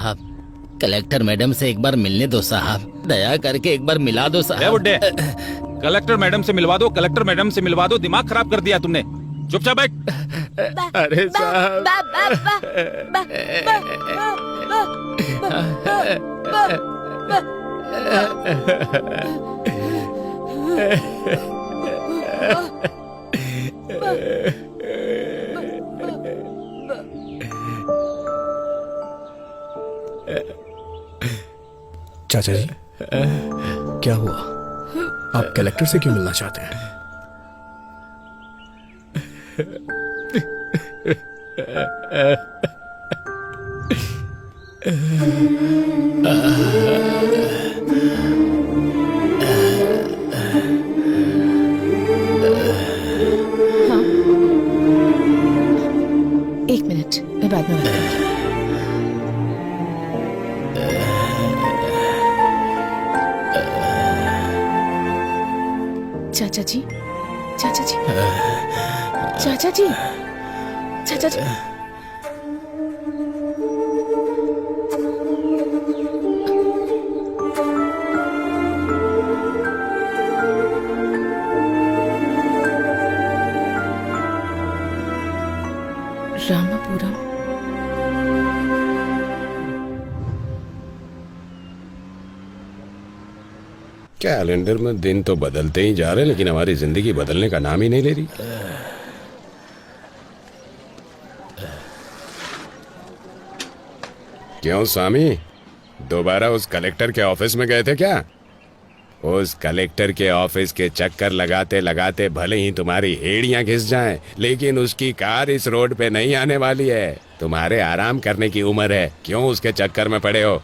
साहब, collector madam से एक बार मिलने दो साहब, दया करके एक बार मिला दो साहब। बुड्ढे, कलेक्टर मैडम से मिलवा दो, कलेक्टर मैडम से मिलवा दो, दिमाग खराब कर दिया तुमने। चुपचाप बैठ। अरे साहब, चाचा जी, क्या हुआ? आप कलेक्टर से क्यों मिलना चाहते हैं? हाँ, एक मिनट, मैं बाद में बात करूंगी। चाचा जी, चाचा जी, चाचा जी, चाचा जी, रामापुरम। कैलेंडर में दिन तो बदलते ही जा रहे, लेकिन हमारी जिंदगी बदलने का नाम ही नहीं ले रही। क्यों स्वामी, दोबारा उस कलेक्टर के ऑफिस में गए थे क्या? उस कलेक्टर के ऑफिस के चक्कर लगाते लगाते भले ही तुम्हारी एड़ियां घिस जाएं, लेकिन उसकी कार इस रोड पे नहीं आने वाली है। तुम्हारे आराम करने की उम्र है, क्यों उसके चक्कर में पड़े हो?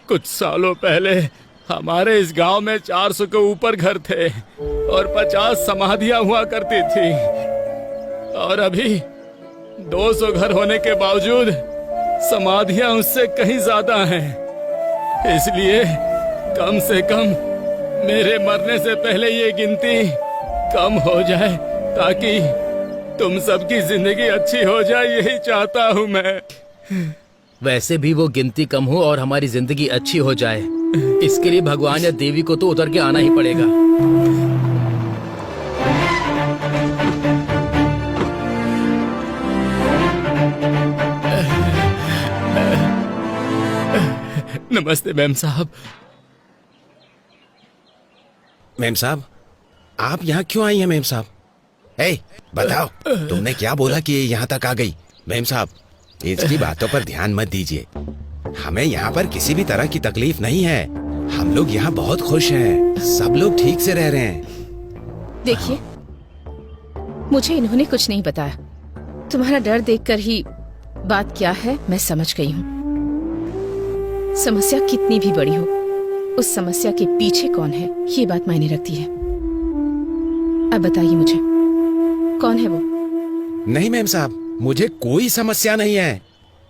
कुछ सालों पहले हमारे इस गांव में 400 के ऊपर घर थे और 50 समाधियां हुआ करती थी, और अभी 200 घर होने के बावजूद समाधियां उससे कहीं ज्यादा हैं। इसलिए कम से कम मेरे मरने से पहले ये गिनती कम हो जाए, ताकि तुम सबकी जिंदगी अच्छी हो जाए, यही चाहता हूँ मैं। वैसे भी वो गिनती कम हो और हमारी जिंदगी अच्छी हो जाए, इसके लिए भगवान या देवी को तो उतर के आना ही पड़ेगा। नमस्ते मैम साहब। मैम साहब, आप यहाँ क्यों आई हैं मैम साहब? ए, बताओ, तुमने क्या बोला कि ये यहाँ तक आ गई? मैम साहब, इसकी बातों पर ध्यान मत दीजिए। हमें यहाँ पर किसी भी तरह की तकलीफ नहीं है। हम लोग यहाँ बहुत खुश हैं। सब लोग ठीक से रह रहे हैं। देखिए, मुझे इन्होंने कुछ नहीं बताया। तुम्हारा डर देखकर ही बात क्या है मैं समझ गई हूँ। समस्या कितनी भी बड़ी हो, उस समस्या के पीछे कौन है ये बात मायने रखती है। अब बताइए मुझे, कौन है वो? नहीं मैम साहब, मुझे कोई समस्या नहीं है।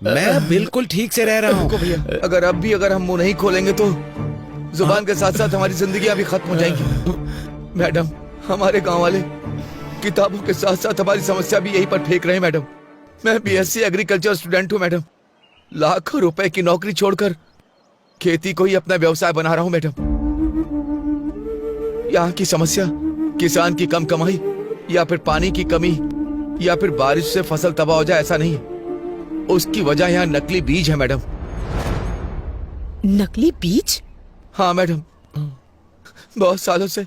मैं बिल्कुल ठीक से रह रहा हूँ। भैया, अगर हम मुंह नहीं खोलेंगे तो जुबान के साथ साथ हमारी जिंदगी भी खत्म हो जाएगी। मैडम, हमारे गांव वाले किताबों के साथ साथ हमारी समस्या भी यहीं पर फेंक रहे हैं। मैडम, मैं बीएससी एग्रीकल्चर स्टूडेंट हूँ। मैडम, लाखों रुपए की नौकरी छोड़कर खेती को ही अपना व्यवसाय बना रहा हूँ। मैडम, यहाँ की समस्या किसान की कम कमाई या फिर पानी की कमी या फिर बारिश से फसल तबाह हो जाए, ऐसा नहीं है। उसकी वजह यहाँ नकली बीज है। मैडम, नकली बीज? हाँ मैडम, बहुत सालों से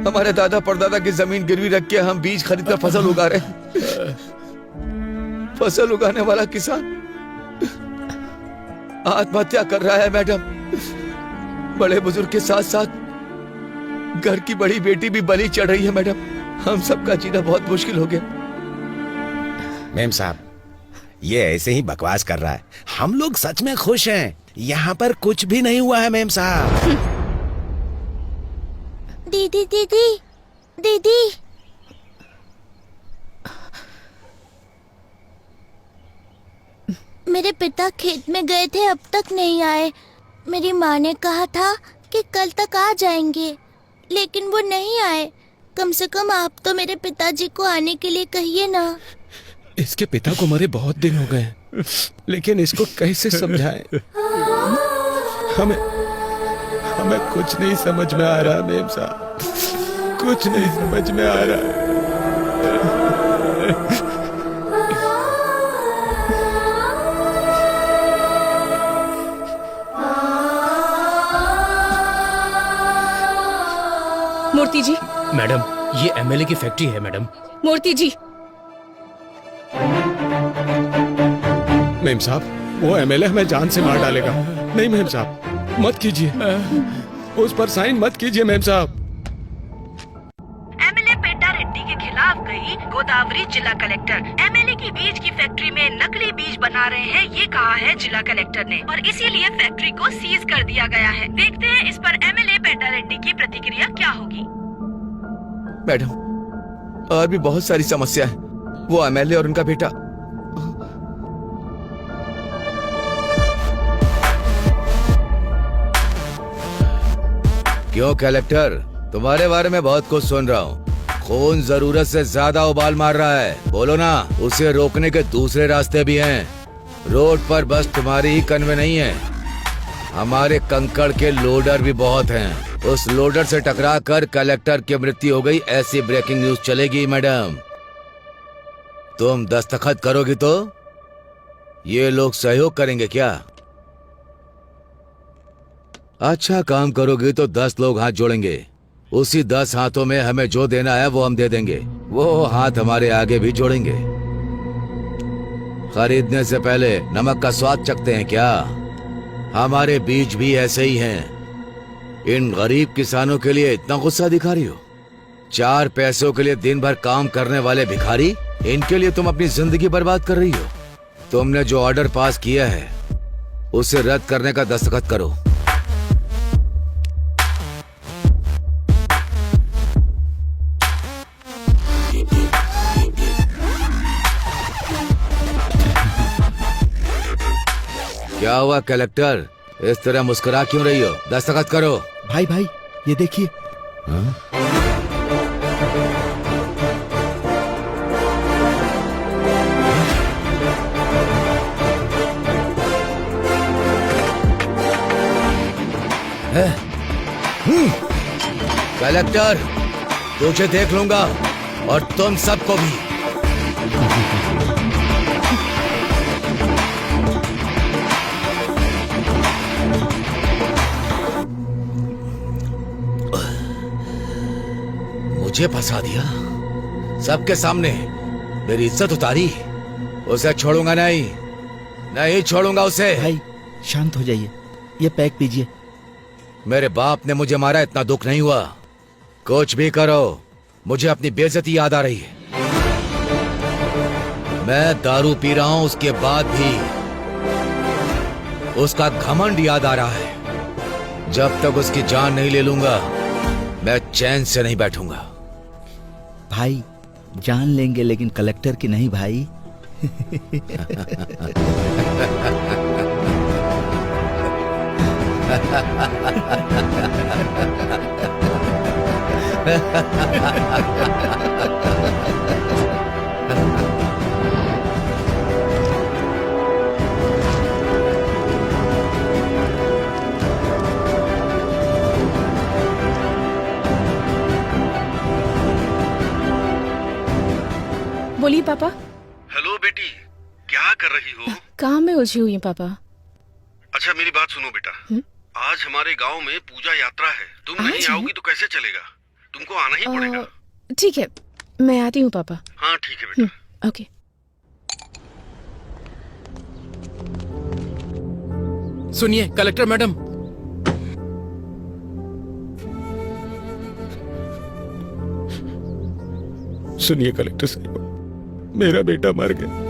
हमारे दादा परदादा की जमीन गिरवी रख के हम बीज खरीदकर फसल उगा रहे हैं। फसल उगाने वाला किसान आत्महत्या कर रहा है। मैडम, बड़े बुजुर्ग के साथ साथ घर की बड़ी बेटी भी बलि चढ़ रही है। मैडम, हम सबका जीना बहुत मुश्किल हो गया। मैम साहब, ये ऐसे ही बकवास कर रहा है। हम लोग सच में खुश हैं। यहाँ पर कुछ भी नहीं हुआ है मैम साहब। दीदी दीदी दीदी, मेरे पिता खेत में गए थे, अब तक नहीं आए। मेरी माँ ने कहा था कि कल तक आ जाएंगे, लेकिन वो नहीं आए। कम से कम आप तो मेरे पिताजी को आने के लिए कहिए ना। इसके पिता को मरे बहुत दिन हो गए। लेकिन इसको कैसे समझाएं? हमें हमें कुछ नहीं समझ में आ रहा मेम साहब, कुछ नहीं समझ में आ रहा है। मूर्ति जी, मैडम, ये एमएलए की फैक्ट्री है मैडम। मूर्ति जी, मेम साहब, वो एमएलए हमें जान से मार डालेगा। नहीं मेम साहब, मत कीजिए, उस पर साइन मत कीजिए मेम साहब। एमएलए पेटा रेड्डी के खिलाफ गई गोदावरी जिला कलेक्टर। एमएलए की बीज की फैक्ट्री में नकली बीज बना रहे हैं, ये कहा है जिला कलेक्टर ने, और इसीलिए फैक्ट्री को सीज कर दिया गया है। देखते हैं इस पर एमएलए पेटा रेड्डी की प्रतिक्रिया क्या होगी। मैडम, और भी बहुत सारी समस्या है। वो एमएलए और उनका बेटा क्यों कलेक्टर, तुम्हारे बारे में बहुत कुछ सुन रहा हूँ। खून जरूरत से ज्यादा उबाल मार रहा है, बोलो ना। उसे रोकने के दूसरे रास्ते भी हैं। रोड पर बस तुम्हारी ही कन्वे नहीं है, हमारे कंकड़ के लोडर भी बहुत हैं। उस लोडर से टकरा कर कलेक्टर की मृत्यु हो गई, ऐसी ब्रेकिंग न्यूज चलेगी मैडम। तुम दस्तखत करोगी तो ये लोग सहयोग करेंगे क्या? अच्छा काम करोगी तो 10 लोग हाथ जोड़ेंगे। उसी 10 हाथों में हमें जो देना है वो हम दे देंगे। वो हाथ हमारे आगे भी जोड़ेंगे। खरीदने से पहले नमक का स्वाद चखते हैं क्या? हमारे बीज भी ऐसे ही हैं। इन गरीब किसानों के लिए इतना गुस्सा दिखा रही हो? 4 पैसों के लिए दिन भर काम करने वाले भिखारी, इनके लिए तुम अपनी जिंदगी बर्बाद कर रही हो। तुमने जो ऑर्डर पास किया है उसे रद्द करने का दस्तखत करो। क्या हुआ कलेक्टर, इस तरह मुस्कुरा क्यों रही हो? दस्तखत करो। भाई भाई, ये देखिए। कलेक्टर, तुझे देख लूंगा और तुम सबको भी। मुझे फंसा दिया सबके सामने, मेरी इज्जत उतारी। उसे छोड़ूंगा नहीं, नहीं छोड़ूंगा उसे। भाई शांत हो जाइए, ये पैक पीजिए। मेरे बाप ने मुझे मारा, इतना दुख नहीं हुआ। कुछ भी करो, मुझे अपनी बेइज्जती याद आ रही है। मैं दारू पी रहा हूं, उसके बाद भी उसका घमंड याद आ रहा है। जब तक उसकी जान नहीं ले लूंगा मैं चैन से नहीं बैठूंगा। भाई जान लेंगे लेकिन कलेक्टर की नहीं भाई। बोलिए पापा। हेलो बेटी, क्या कर रही हो? काम में उलझी हुई हूँ पापा। अच्छा मेरी बात सुनो बेटा, आज हमारे गांव में पूजा यात्रा है। तुम नहीं आओगी तो कैसे चलेगा? तुमको आना ही पड़ेगा। ठीक है, मैं आती हूँ पापा। हाँ ठीक है बेटा। ओके। सुनिए कलेक्टर मैडम, सुनिए कलेक्टर साहब, मेरा बेटा मर गया।